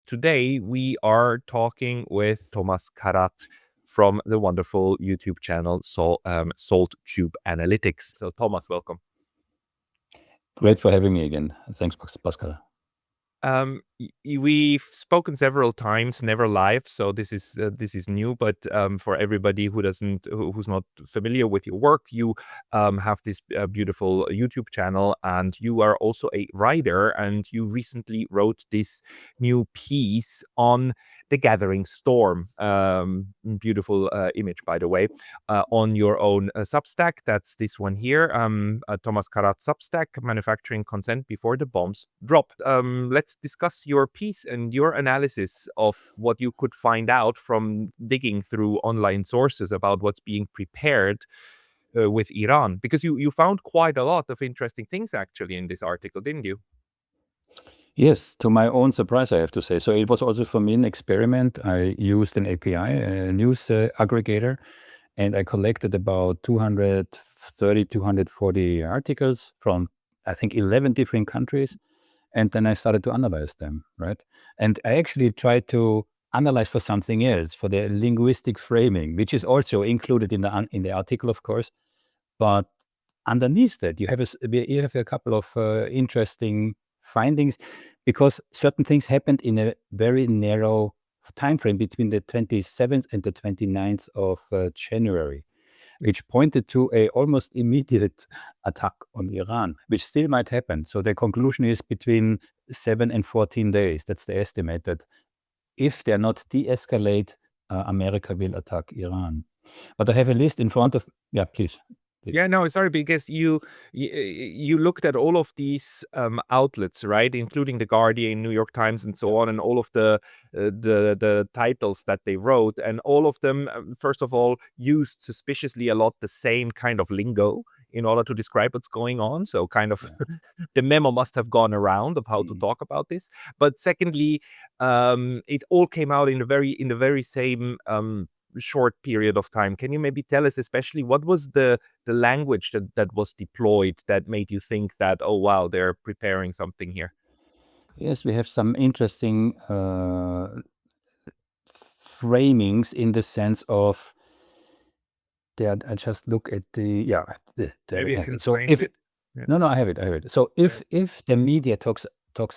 Today we are talking with Thomas Karat from the wonderful YouTube channel Salt Tube Analytics. So Thomas, welcome. Great for having me again. Thanks, Pascal. We've spoken several times, never live, so this is new. But for everybody who's not familiar with your work, you have this beautiful YouTube channel, and you are also a writer. And you recently wrote this new piece on the gathering storm. Beautiful image, by the way, on your own Substack. That's this one here. Thomas Karat Substack, manufacturing consent before the bombs dropped. Let's discuss your piece and your analysis of what you could find out from digging through online sources about what's being prepared with Iran, because you found quite a lot of interesting things actually in this article, didn't you? Yes, to my own surprise, I have to say. So it was also for me an experiment. I used an API, a news aggregator, and I collected about 230, 240 articles from, I think, 11 different countries. And then I started to analyze them, right? And I actually tried to analyze for something else, for the linguistic framing, which is also included in the article, of course. But underneath that, you have a couple of interesting findings, because certain things happened in a very narrow time frame between the 27th and the 29th of January, which pointed to a almost immediate attack on Iran, which still might happen. So the conclusion is between 7 and 14 days. That's the estimate, that if they're not de-escalate, America will attack Iran. But I have a list in front of, yeah, please. Yeah, no, sorry, because you looked at all of these outlets, right, including the Guardian, New York Times, and so on, and all of the titles that they wrote, and all of them, first of all, used suspiciously a lot the same kind of lingo in order to describe what's going on. So kind of the memo must have gone around of how to talk about this. But secondly, it all came out in the very same short period of time. Can you maybe tell us especially what was the language that was deployed that made you think that, oh wow, they're preparing something here? Yes, we have some interesting framings, in the sense of that. I just look at there Maybe we you have can it. So find if it. Yeah. no, I have it. So if the media talks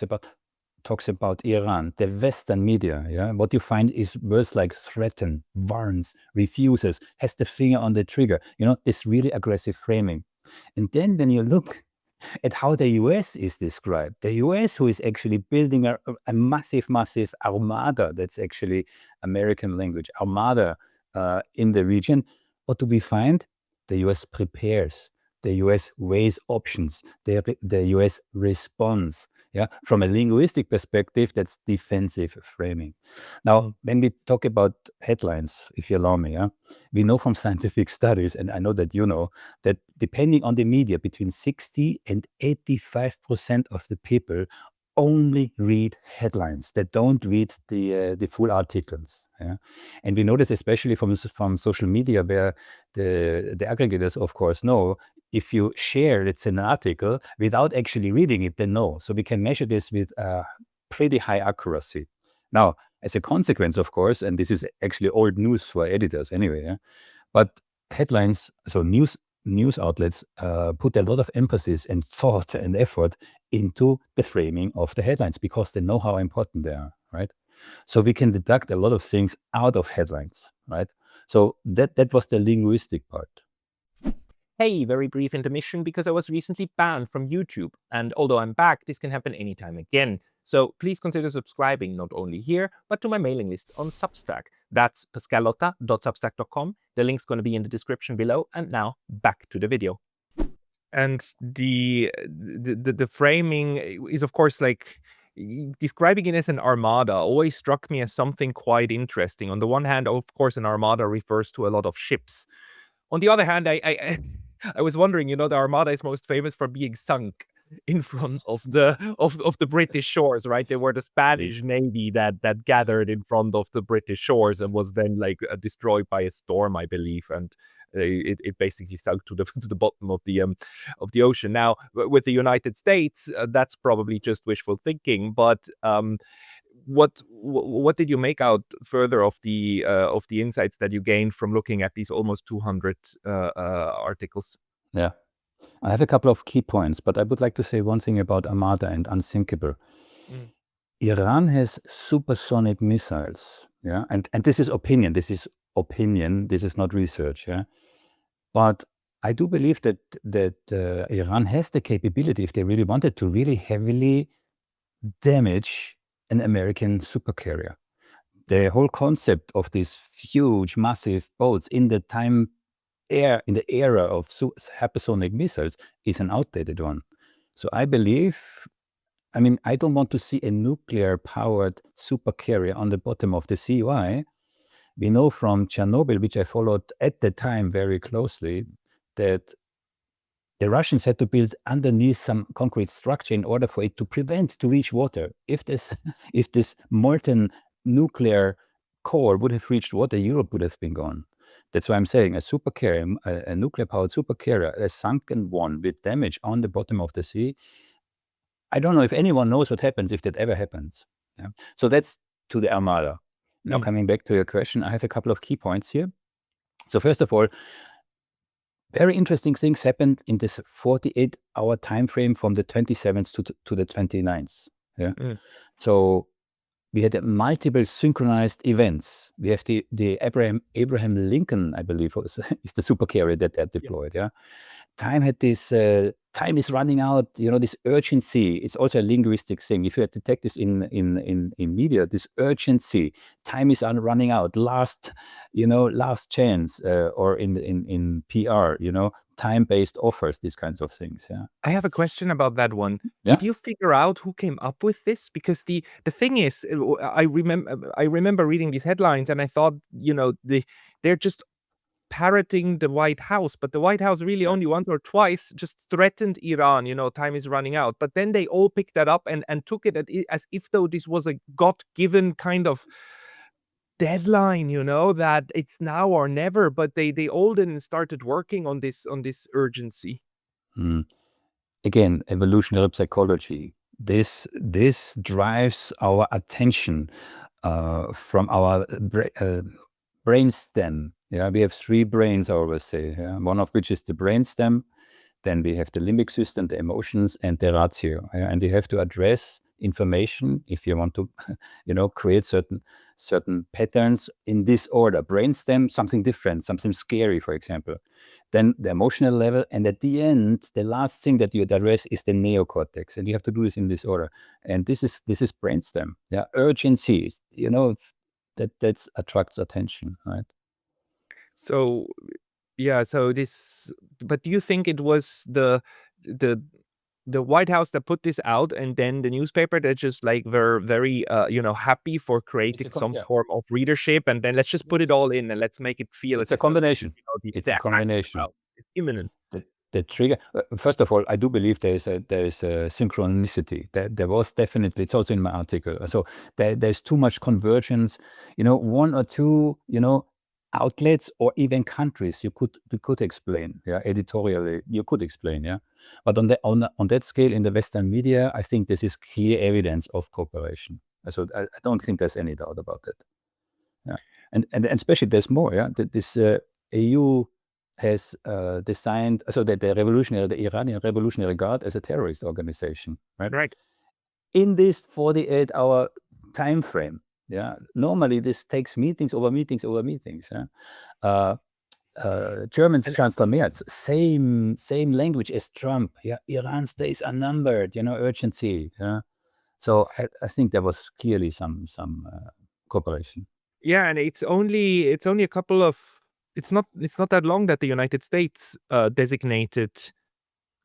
about Iran, the Western media, yeah, what you find is words like threaten, warns, refuses, has the finger on the trigger. It's really aggressive framing. And then when you look at how the US is described, the US, who is actually building a massive armada, that's actually American language, armada in the region, what do we find? The US prepares. The US weighs options. The US responds. Yeah, from a linguistic perspective, that's defensive framing. Now, when we talk about headlines, if you allow me, we know from scientific studies, and I know that you know, that depending on the media, between 60 and 85% of the people only read headlines. They don't read the full articles. Yeah? And we know this especially from social media, where the aggregators, of course, know if you share, it's an article, without actually reading it, they know. So we can measure this with pretty high accuracy. Now, as a consequence, of course, and this is actually old news for editors anyway, but headlines, so news outlets put a lot of emphasis and thought and effort into the framing of the headlines, because they know how important they are, right? So we can deduct a lot of things out of headlines, right? So that was the linguistic part. Hey, very brief intermission because I was recently banned from YouTube. And although I'm back, this can happen anytime again. So please consider subscribing not only here, but to my mailing list on Substack. That's pascalotta.substack.com. The link's going to be in the description below. And now back to the video. And the framing is, of course, like describing it as an armada always struck me as something quite interesting. On the one hand, of course, an armada refers to a lot of ships. On the other hand, I was wondering, the Armada is most famous for being sunk in front of the British shores, right? They were the Spanish Navy that gathered in front of the British shores and was then destroyed by a storm, I believe, and it basically sunk to the bottom of the ocean. Now, with the United States, that's probably just wishful thinking, but what did you make out further of the insights that you gained from looking at these almost 200 articles? Yeah. I have a couple of key points, but I would like to say one thing about Armada and Unsinkable. Mm. Iran has supersonic missiles, yeah, and this is opinion. This is opinion. This is not research, yeah. But I do believe that Iran has the capability, if they really wanted to, really heavily damage an American supercarrier. The whole concept of these huge, massive boats in the era of hypersonic missiles is an outdated one. So I believe, I mean, I don't want to see a nuclear-powered supercarrier on the bottom of the sea. Why? We know from Chernobyl, which I followed at the time very closely, that the Russians had to build underneath some concrete structure in order for it to reach water. If this molten nuclear core would have reached water, Europe would have been gone. That's why I'm saying a supercarrier, a nuclear-powered supercarrier, a sunken one with damage on the bottom of the sea. I don't know if anyone knows what happens if that ever happens. Yeah. So that's to the Armada. Now, coming back to your question, I have a couple of key points here. So first of all, very interesting things happened in this 48-hour time frame from the 27th to the 29th. Yeah. So we had multiple synchronized events. We have the Abraham Lincoln, I believe, is the supercarrier that they deployed. Yeah. Time had this, time is running out, this urgency. It's also a linguistic thing. If you detect this in media, this urgency, time is running out, last chance, or in PR, time-based offers, these kinds of things. Yeah. I have a question about that one. Yeah. Did you figure out who came up with this? Because the thing is, I remember reading these headlines and I thought, they're just parroting the White House, but the White House really only once or twice just threatened Iran, time is running out. But then they all picked that up and took it as if though this was a God-given kind of deadline, that it's now or never. But they all then started working on this urgency. Again, evolutionary psychology. This drives our attention from our brainstem. Yeah, we have three brains, I always say. Yeah? One of which is the brainstem. Then we have the limbic system, the emotions, and the ratio. Yeah? And you have to address information if you want to, create certain patterns in this order. Brainstem, something different, something scary, for example. Then the emotional level, and at the end, the last thing that you address is the neocortex, and you have to do this in this order. And this is brainstem. Yeah, urgency. That attracts attention, right? So, yeah. So this, but do you think it was the White House that put this out, and then the newspaper that just were very happy for creating some form of readership, and then let's just put it all in and let's make it feel it's a combination. It's a combination. It's imminent. The trigger. First of all, I do believe there is a synchronicity. There was definitely. It's also in my article. So there's too much convergence. One or two. Outlets or even countries you could explain. Yeah, editorially you could explain. Yeah, but on that scale in the Western media, I think this is clear evidence of cooperation. So I don't think there's any doubt about it. Yeah, and especially there's more. Yeah, this EU has designed the Iranian Revolutionary Guard as a terrorist organization, right? Right. In this 48-hour time frame, yeah. Normally this takes meetings over meetings over meetings. Yeah. German's Chancellor Merz, same language as Trump. Yeah, Iran's days are numbered. Urgency. Yeah. So I think there was clearly some cooperation. Yeah, and it's only a couple of. It's not that long that the United States designated.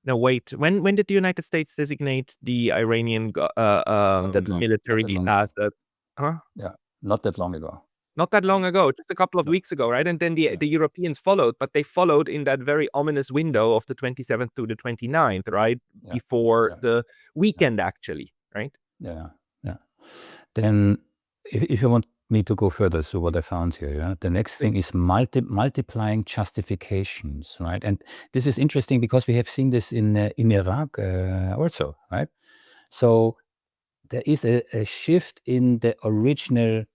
No, wait. When did the United States designate the Iranian military as a? Huh? Yeah, not that long ago. Not that long ago, just a couple of weeks ago, right? And then the Europeans followed, but they followed in that very ominous window of the 27th to the 29th, right? Before the weekend, actually, right? Yeah. Then, if you want me to go further, so what I found here, yeah, the next thing is multiplying justifications, right? And this is interesting because we have seen this in Iraq also, right? So there is a shift in the original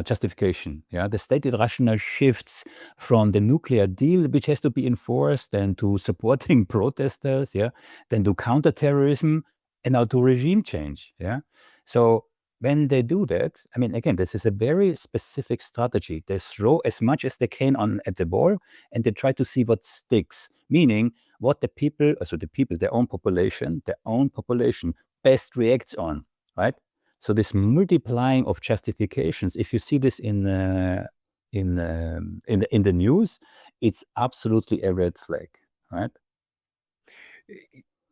justification. Yeah, the stated rationale shifts from the nuclear deal, which has to be enforced, then to supporting protesters, yeah, then to counterterrorism, and now to regime change. Yeah, so when they do that, I mean, again, this is a very specific strategy. They throw as much as they can on at the ball, and they try to see what sticks. Meaning, what the people, their own population, best reacts on, right? So this multiplying of justifications, if you see this in the news, it's absolutely a red flag, right?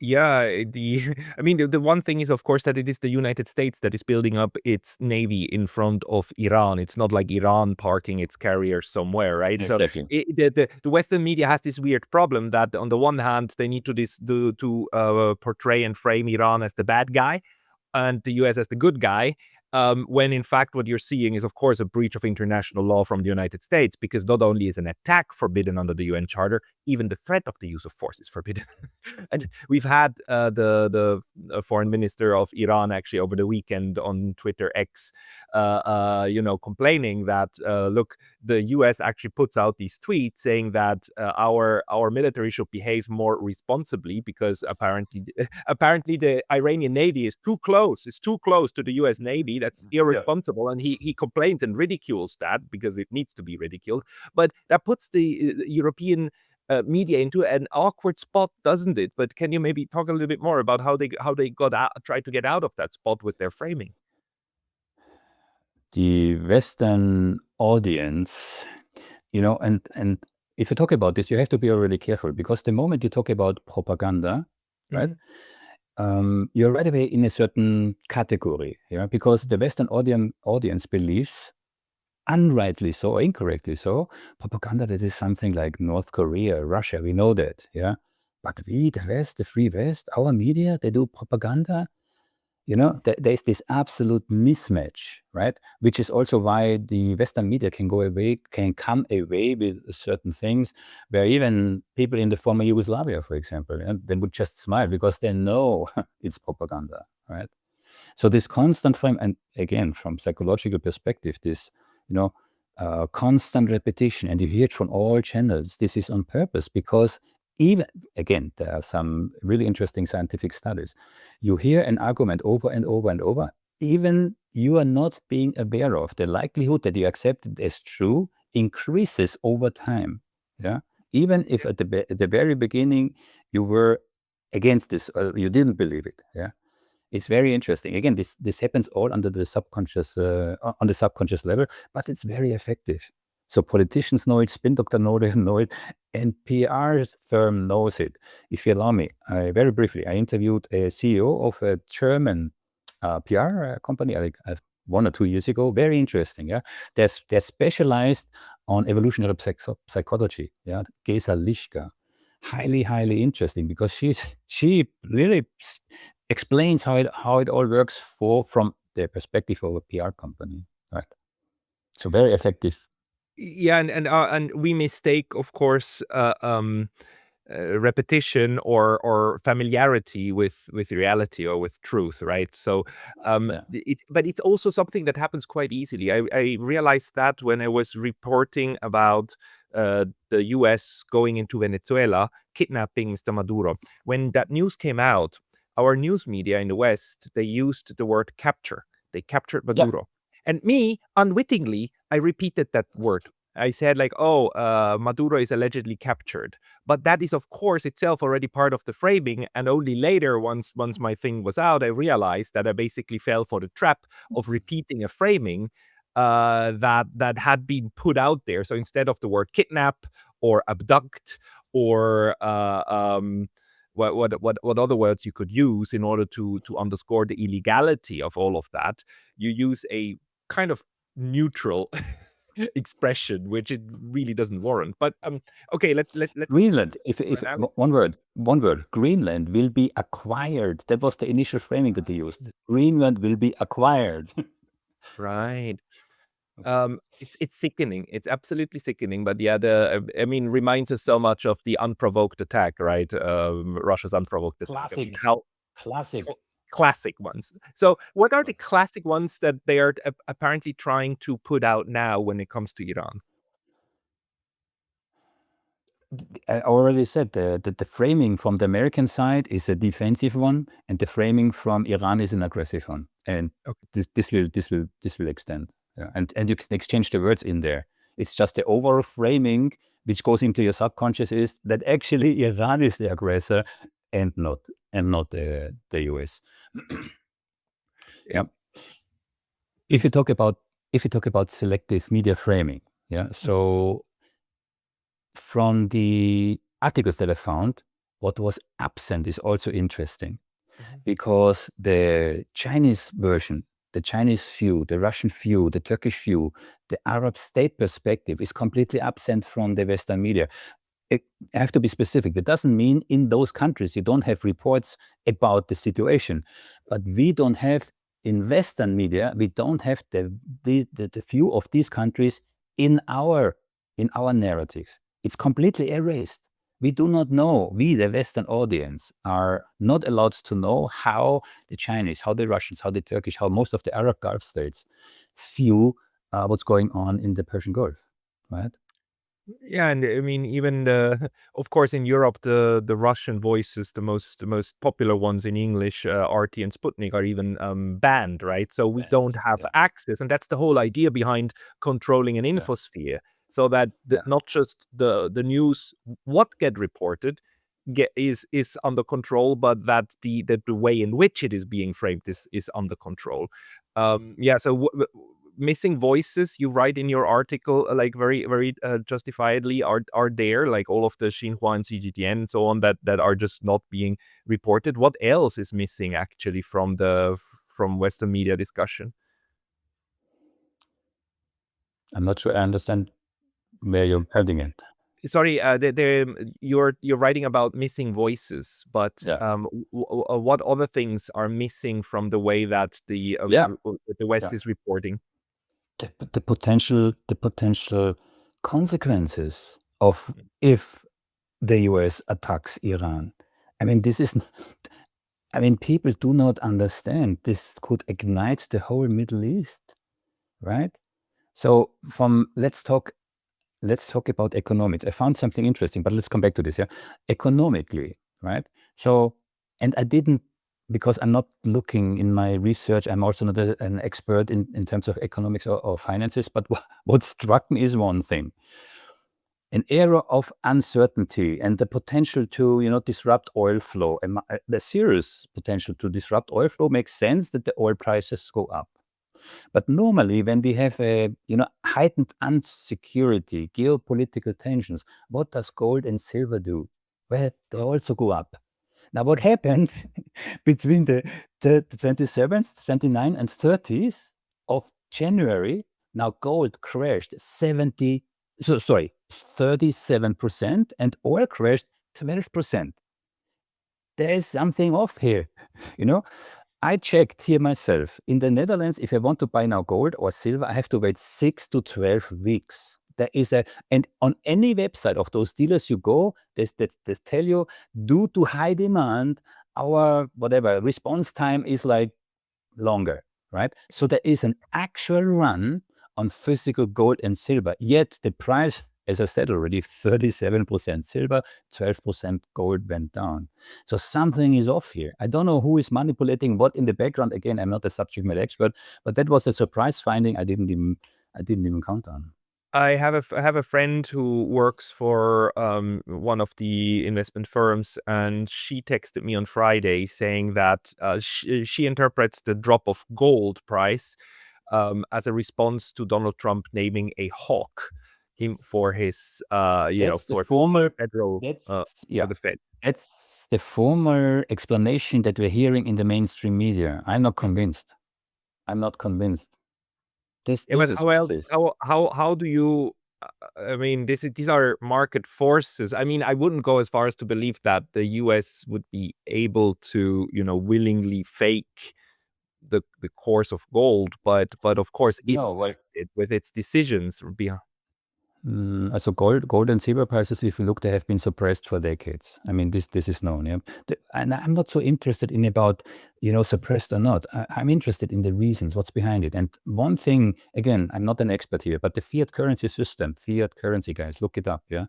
Yeah, I mean, the one thing is, of course, that it is the United States that is building up its navy in front of Iran. It's not like Iran parking its carriers somewhere, right? So Exactly. the Western media has this weird problem that on the one hand they need to portray and frame Iran as the bad guy, and the US as the good guy, when in fact what you're seeing is, of course, a breach of international law from the United States, because not only is an attack forbidden under the UN Charter, even the threat of the use of force is forbidden. And we've had the foreign minister of Iran actually over the weekend on Twitter X, complaining that, look, the US actually puts out these tweets saying that our military should behave more responsibly because apparently the Iranian Navy is too close. It's too close to the US Navy. That's irresponsible. And he complains and ridicules that because it needs to be ridiculed. But that puts the European media into an awkward spot, doesn't it? But can you maybe talk a little bit more about how they tried to get out of that spot with their framing? The Western audience, and if you talk about this, you have to be really careful, because the moment you talk about propaganda, right, you're right away in a certain category, yeah, because the Western audience believes, unrightly so or incorrectly so, propaganda, that is something like North Korea, Russia, we know that, yeah. But we, the West, the free West, our media, they do propaganda. There's this absolute mismatch, right? Which is also why the Western media can come away with certain things, where even people in the former Yugoslavia, for example, they would just smile because they know it's propaganda, right? So this constant frame, and again, from psychological perspective, this, constant repetition, and you hear it from all channels, this is on purpose, because even, again, there are some really interesting scientific studies. You hear an argument over and over and over, even you are not being aware of the likelihood that you accept it as true increases over time. Yeah. Even if at the very beginning you were against this, or you didn't believe it. Yeah. It's very interesting. Again, this happens all under the subconscious, on the subconscious level, but it's very effective. So politicians know it, spin doctor know it, and PR firm knows it. If you allow me, very briefly, I interviewed a CEO of a German PR company, like 1 or 2 years ago. Very interesting. Yeah, they're specialized on evolutionary psychology. Yeah, Gesa Lischka, highly interesting, because she really explains how it all works from the perspective of a PR company, right? So very effective. Yeah, and we mistake, of course, repetition or familiarity with reality or with truth, right? So, Yeah. but it's also something that happens quite easily. I realized that when I was reporting about the U.S. going into Venezuela, kidnapping Mr. Maduro. When that news came out, our news media in the West, they used the word capture. They captured Yeah. Maduro. And me, unwittingly, I repeated that word. I said like, oh, Maduro is allegedly captured. But that is, of course, itself already part of the framing. And only later, once my thing was out, I realized that I basically fell for the trap of repeating a framing that had been put out there. So instead of the word kidnap or abduct or what other words you could use in order to underscore the illegality of all of that, you use a kind of neutral expression, which it really doesn't warrant. But okay, let's Greenland, if analogy. one word, Greenland will be acquired. That was the initial framing that they used. Greenland will be acquired. Right. Okay. It's sickening. It's absolutely sickening. But yeah, I mean, reminds us so much of the unprovoked attack, right? Russia's unprovoked attack. I mean, Classic. how Classic. classic ones. So what are the classic ones that they are apparently trying to put out now when it comes to Iran? I already said the framing from the American side is a defensive one, and the framing from Iran is an aggressive one. And Okay. this will extend. Yeah. And you can exchange the words in there. It's just the overall framing which goes into your subconscious is that actually Iran is the aggressor and not the US. Yeah. If you talk about selective media framing, yeah. So from the articles that I found, what was absent is also interesting because the Chinese version, the Chinese view, the Russian view, the Turkish view, the Arab state perspective is completely absent from the Western media. I have to be specific. That doesn't mean in those countries you don't have reports about the situation, but we don't have in Western media. We don't have the view of these countries in our narrative. It's completely erased. We do not know. We, the Western audience, are not allowed to know how the Chinese, how the Russians, how the Turkish, how most of the Arab Gulf states view what's going on in the Persian Gulf, right? Yeah, and I mean, even of course, in Europe, the Russian voices, the most popular ones in English, RT and Sputnik, are even banned, right? So we don't have Yeah. access, and that's the whole idea behind controlling an Yeah. infosphere, so that Yeah. not just the news, what get reported, is under control, but that the way in which it is being framed is under control. Yeah. So missing voices, you write in your article, like very justifiably, are there, like all of the Xinhua and CGTN and so on, that are just not being reported. What else is missing actually from Western media discussion? I'm not sure I understand where you're heading it. Sorry, you're writing about missing voices, but Yeah. what other things are missing from the way that Yeah. the West Yeah. is reporting? The potential consequences of if the US attacks Iran. I mean, this is I mean, people do not understand this could ignite the whole Middle East, right? So from let's talk about economics. I found something interesting, but let's come back to this, yeah? Economically, right? So, and I didn't, because I'm not looking in my research, I'm also not an expert in terms of economics or finances, but what struck me is one thing. An era of uncertainty and the potential to, disrupt oil flow, and the serious potential to disrupt oil flow makes sense that the oil prices go up. But normally, when we have a heightened insecurity, geopolitical tensions, what does gold and silver do? Well, they also go up. Now, what happened between the 27th, 29th, and 30th of January? Now, gold crashed 37%, and oil crashed 12%. There is something off here, you know. I checked here myself. In the Netherlands, if I want to buy now gold or silver, I have to wait 6 to 12 weeks. And on any website of those dealers you go, they tell you, due to high demand, our whatever response time is like longer, right? So there is an actual run on physical gold and silver. Yet the price, as I said already, 37% silver, 12% gold went down. So something is off here. I don't know who is manipulating what in the background. Again, I'm not a subject matter expert, but that was a surprise finding I didn't even count on. I have a friend who works for one of the investment firms, and she texted me on Friday saying that she interprets the drop of gold price as a response to Donald Trump naming a hawk him for his That's the for former. federal That's for yeah. the Fed. That's the former explanation that we're hearing in the mainstream media. I'm not convinced. I'm not convinced. Yeah, This but is how else? massive. How do you? I mean, these are market forces. I mean, I wouldn't go as far as to believe that the U.S. would be able to, willingly fake the course of gold, but of course it No, well, with its decisions behind. So gold and silver prices, if you look, they have been suppressed for decades. I mean, this is known. Yeah, and I'm not so interested in about suppressed or not. I'm interested in the reasons, what's behind it. And one thing, again, I'm not an expert here, but the fiat currency system, fiat currency, guys, look it up. Yeah,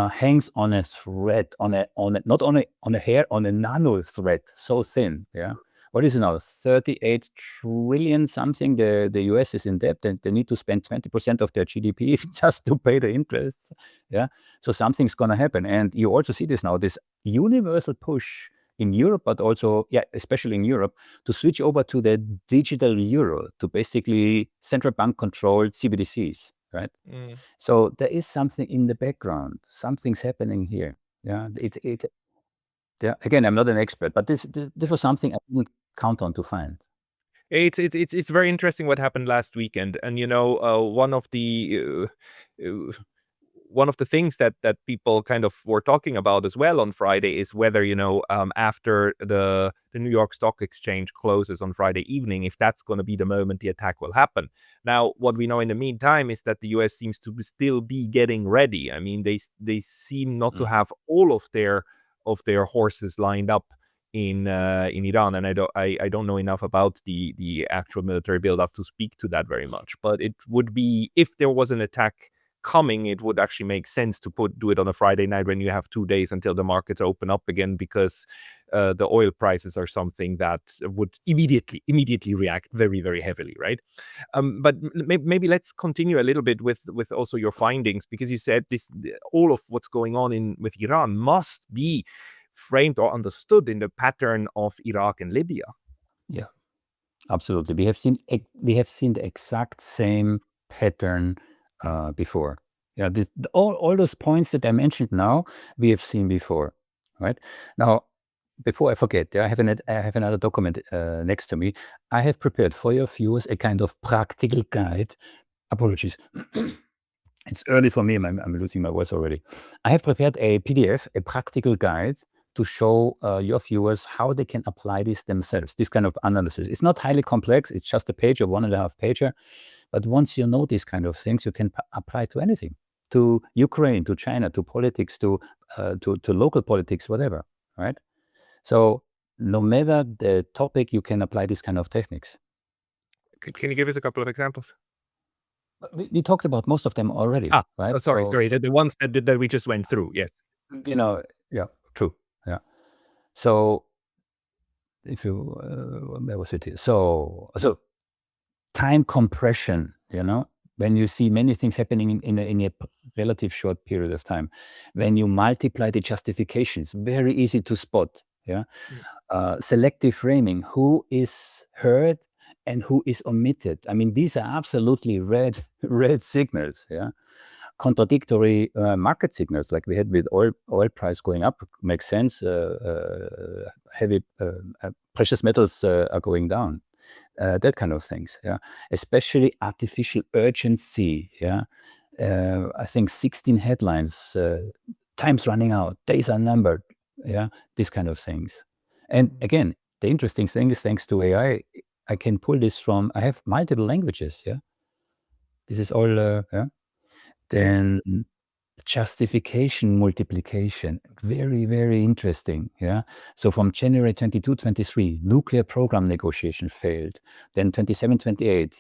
hangs on a thread, not on a hair, on a nano thread, so thin. Yeah. What is it now? 38 trillion something. The US is in debt, and they need to spend 20% of their GDP just to pay the interest. Yeah. So something's gonna happen. And you also see this now, this universal push in Europe, but also, especially in Europe, to switch over to the digital euro, to basically central bank controlled CBDCs, right? So there is something in the background. Something's happening here. Yeah. Yeah. Again, I'm not an expert, but this was something I didn't count on to find. It's very interesting what happened last weekend, and one of the things that people kind of were talking about as well on Friday is whether after the New York Stock Exchange closes on Friday evening, if that's going to be the moment the attack will happen. Now, what we know in the meantime is that the US seems to still be getting ready. I mean, they seem not to have all of their horses lined up in Iran, and I don't know enough about the actual military build-up to speak to that very much. But it would be, if there was an attack coming, it would actually make sense to do it on a Friday night when you have 2 days until the markets open up again, because the oil prices are something that would immediately react very, very heavily, right? But maybe let's continue a little bit with also your findings, because you said all of what's going on with Iran must be framed or understood in the pattern of Iraq and Libya. Yeah, absolutely. We have seen the exact same pattern before. Yeah, all those points that I mentioned now, we have seen before, right? Now, before I forget, I have another document next to me. I have prepared for your viewers a kind of practical guide. Apologies. It's early for me. I'm losing my voice already. I have prepared a PDF, a practical guide to show your viewers how they can apply this themselves, this kind of analysis. It's not highly complex. It's just a page or 1.5 pager. But once you know these kind of things, you can apply to anything, to Ukraine, to China, to politics, to local politics, whatever, right? So no matter the topic, you can apply this kind of techniques. Can you give us a couple of examples? We talked about most of them already, right? Oh, sorry. The ones that we just went through, yes. Yeah, true. Yeah. So if you, where was it here? So time compression, when you see many things happening in a relative short period of time, when you multiply the justifications, very easy to spot. Yeah. Selective framing, who is heard and who is omitted. I mean, these are absolutely red signals. Yeah. Contradictory market signals, like we had with oil price going up, makes sense. Heavy precious metals are going down. That kind of things. Yeah. Especially artificial urgency. Yeah. I think 16 headlines. Time's running out. Days are numbered. Yeah. These kind of things. And again, the interesting thing is, thanks to AI, I can pull this from. I have multiple languages. Yeah. This is all. Yeah. Then justification multiplication, very, very interesting. Yeah. So from January 22, 23, nuclear program negotiation failed. Then 27, 28,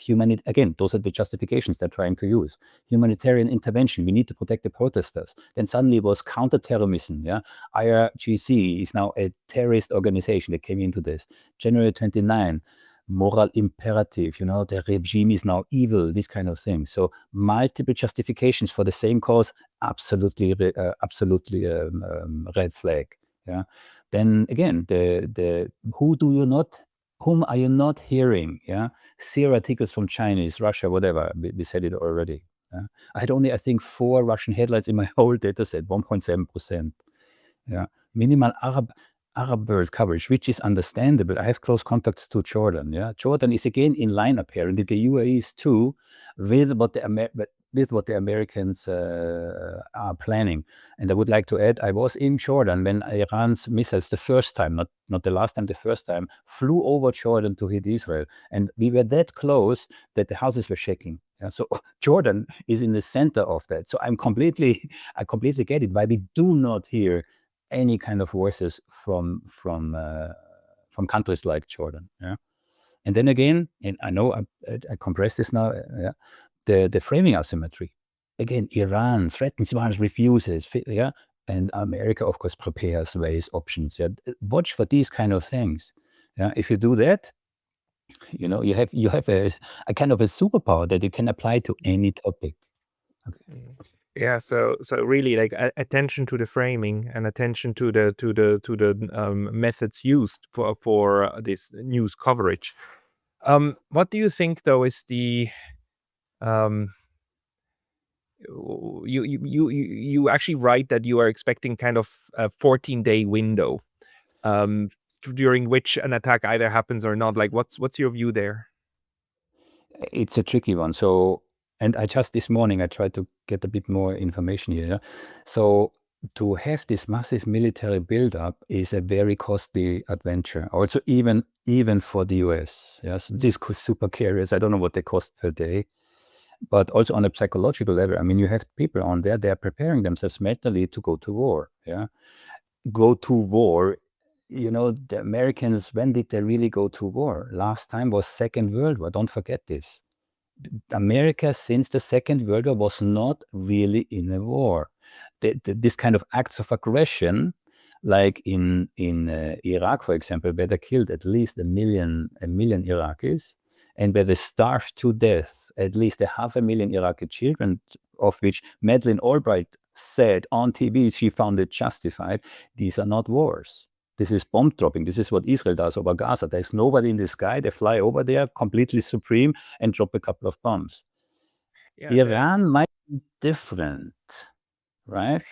again, those are the justifications they're trying to use. Humanitarian intervention, we need to protect the protesters. Then suddenly it was counterterrorism. Yeah. IRGC is now a terrorist organization that came into this. January 29, moral imperative, the regime is now evil, these kind of things. So multiple justifications for the same cause, absolutely red flag. Yeah. Then again, whom are you not hearing? Yeah. 0 articles from Chinese, Russia, whatever. We said it already. Yeah? I had only, I think, 4 Russian headlines in my whole data set, 1.7%. Yeah. Minimal Arab world coverage, which is understandable. I have close contacts to Jordan. Yeah, Jordan is again in line apparently. The UAE is too, with what what the Americans are planning. And I would like to add, I was in Jordan when Iran's missiles the first time, not the last time, the first time, flew over Jordan to hit Israel. And we were that close that the houses were shaking. Yeah, so Jordan is in the center of that. So I completely get it, why we do not hear any kind of voices from countries like Jordan. Yeah. And then again, and I know I compress this now, the framing asymmetry. Again, Iran threatens, once refuses, yeah, and America, of course, prepares ways, options. Yeah, watch for these kind of things. Yeah, if you do that, you know, you have a kind of a superpower that you can apply to any topic. Okay. Yeah, so really like attention to the framing and attention to the methods used for this news coverage. What do you think though is the um, you actually write that you are expecting kind of a 14-day window during which an attack either happens or not. Like, what's your view there? It's a tricky one. So, and I just this morning I tried to get a bit more information here. Yeah? So to have this massive military buildup is a very costly adventure. Also, even for the US. Yes, these super carriers. I don't know what they cost per day, but also on a psychological level. I mean, you have people on there. They are preparing themselves mentally to go to war. Yeah, go to war. You know, the Americans. When did they really go to war? Last time was Second World War. Don't forget this. America, since the Second World War, was not really in a war. This kind of acts of aggression, like in Iraq, for example, where they killed at least a million Iraqis, and where they starved to death at least 500,000 Iraqi children, of which Madeleine Albright said on TV she found it justified. These are not wars. This is bomb dropping. This is what Israel does over Gaza. There's nobody in the sky. They fly over there, completely supreme, and drop a couple of bombs. Yeah, Iran might be different, right?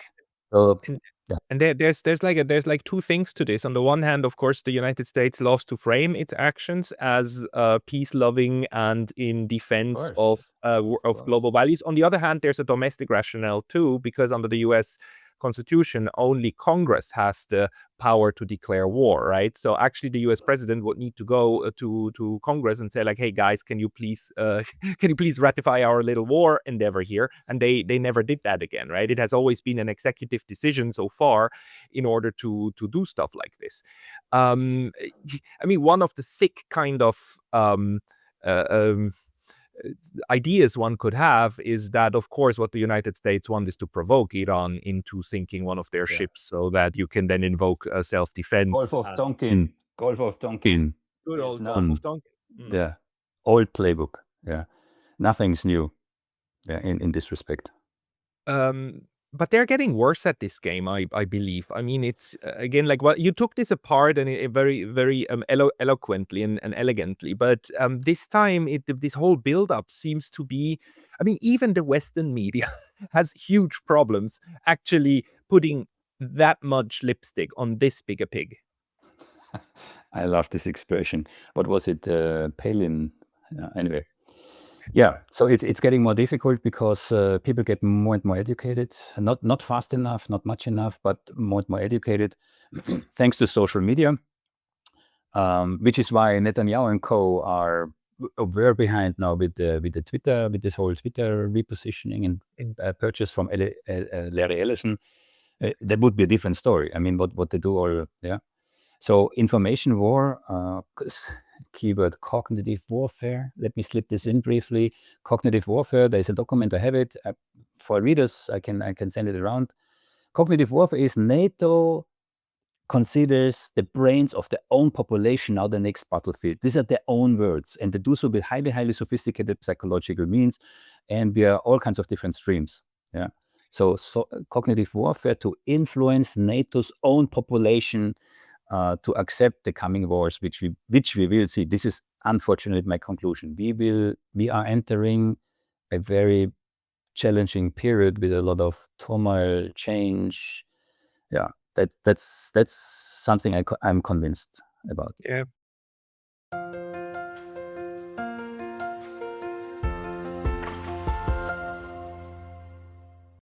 So, and yeah, and there's like two things to this. On the one hand, of course, the United States loves to frame its actions as peace loving and in of defense course, of global values. On the other hand, there's a domestic rationale too, because under the U.S. Constitution, only Congress has the power to declare war, right? So actually, the U.S. president would need to go to Congress and say, like, "Hey guys, can you please can you please ratify our little war endeavor here?" And they never did that again, right? It has always been an executive decision so far in order to do stuff like this. Um, I mean, one of the sick kind of uh, um, ideas one could have is that, of course, what the United States want is to provoke Iran into sinking one of their yeah. ships so that you can then invoke self-defense. Gulf of Tonkin. Gulf of Tonkin. Good old Gulf None. of Tonkin. Mm. Yeah. Old playbook. Yeah. Nothing's new. Yeah, in this respect. But they're getting worse at this game, I believe. I mean, it's again like what you took this apart and very very eloquently and elegantly. But this time, this whole build-up seems to be. I mean, even the Western media has huge problems actually putting that much lipstick on this big a pig. I love this expression. What was it? Palin. Anyway. Yeah, so it's getting more difficult because people get more and more educated, not fast enough, not much enough, but more and more educated, thanks to social media, which is why Netanyahu and co are very behind now with the Twitter, with this whole Twitter repositioning and purchase from Larry Ellison. That would be a different story. I mean, what they do all, yeah. So information war, keyword cognitive warfare. Let me slip this in briefly. Cognitive warfare, there's a document, I have it. For readers, I can send it around. Cognitive warfare is NATO considers the brains of their own population now the next battlefield. These are their own words, and they do so with highly, highly sophisticated psychological means, and we are all kinds of different streams. Yeah. So cognitive warfare to influence NATO's own population to accept the coming wars, which we will see. This is unfortunately my conclusion. We are entering a very challenging period with a lot of turmoil, change. Yeah, that's something I'm convinced about. Yeah.